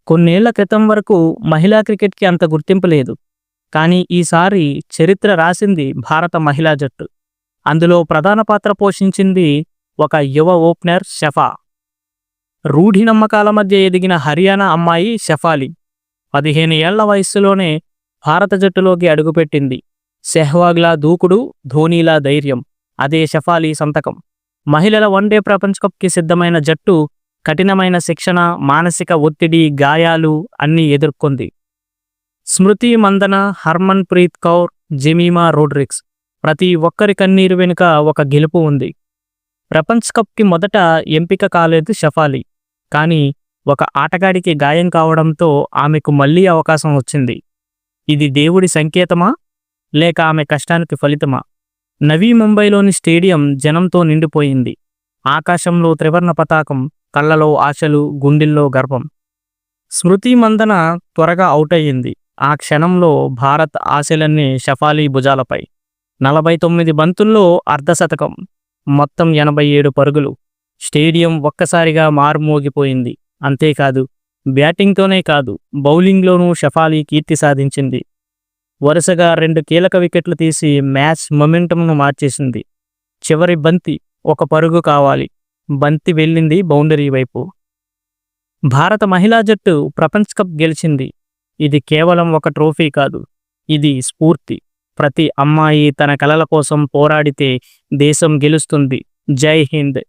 కొన్నేళ్ల క్రితం వరకు మహిళా క్రికెట్‌కి అంత గుర్తింపు లేదు. కానీ ఈసారి చరిత్ర రాసింది భారత మహిళా జట్టు. అందులో ప్రధాన పాత్ర పోషించింది ఒక యువ ఓపెనర్ షఫా. రూఢి నమ్మకాల మధ్య ఎదిగిన హర్యానా అమ్మాయి షెఫాలి 15 ఏళ్ల వయస్సులోనే భారత జట్టులోకి అడుగుపెట్టింది. సెహ్వాగ్‌లా దూకుడు, ధోనీలా ధైర్యం. అదే షెఫాలి సంతకం. మహిళల వన్డే ప్రపంచ కప్‌కి సిద్ధమైన జట్టు కఠినమైన శిక్షణ, మానసిక ఒత్తిడి, గాయాలు అన్నీ ఎదుర్కొంది. స్మృతి మందన, హర్మన్ ప్రీత్ కౌర్, జెమీమా రోడ్రిగ్స్ ప్రతి ఒక్కరి కన్నీరు వెనుక ఒక గెలుపు ఉంది. ప్రపంచ కప్‌కి మొదట ఎంపిక కాలేదు షెఫాలి. కానీ ఒక ఆటగాడికి గాయం కావడంతో ఆమెకు మళ్లీ అవకాశం వచ్చింది. ఇది దేవుడి సంకేతమా? లేక ఆమె కష్టానికి ఫలితమా? నవీ ముంబైలోని స్టేడియం జనంతో నిండిపోయింది. ఆకాశంలో త్రివర్ణ పతాకం, కళ్లలో ఆశలు, గుండెల్లో గర్వం. స్మృతి మందన త్వరగా అవుట్ అయ్యింది. ఆ క్షణంలో భారత్ ఆశలన్నీ షెఫాలి భుజాలపై. 49 బంతుల్లో అర్ధశతకం, మొత్తం 87 పరుగులు. స్టేడియం ఒక్కసారిగా మారుమోగిపోయింది. అంతేకాదు, బ్యాటింగ్తోనే కాదు, బౌలింగ్లోనూ షెఫాలి కీర్తి సాధించింది. వరుసగా 2 కీలక వికెట్లు తీసి మ్యాచ్ మొమెంటంను మార్చేసింది. చివరి బంతి ఒక పరుగు కావాలి. బంతి వెళ్ళింది బౌండరీ వైపు. భారత మహిళా జట్టు ప్రపంచ కప్ గెలిచింది. ఇది కేవలం ఒక ట్రోఫీ కాదు, ఇది స్ఫూర్తి. ప్రతి అమ్మాయి తన కలల కోసం పోరాడితే దేశం గెలుస్తుంది. జై హింద్.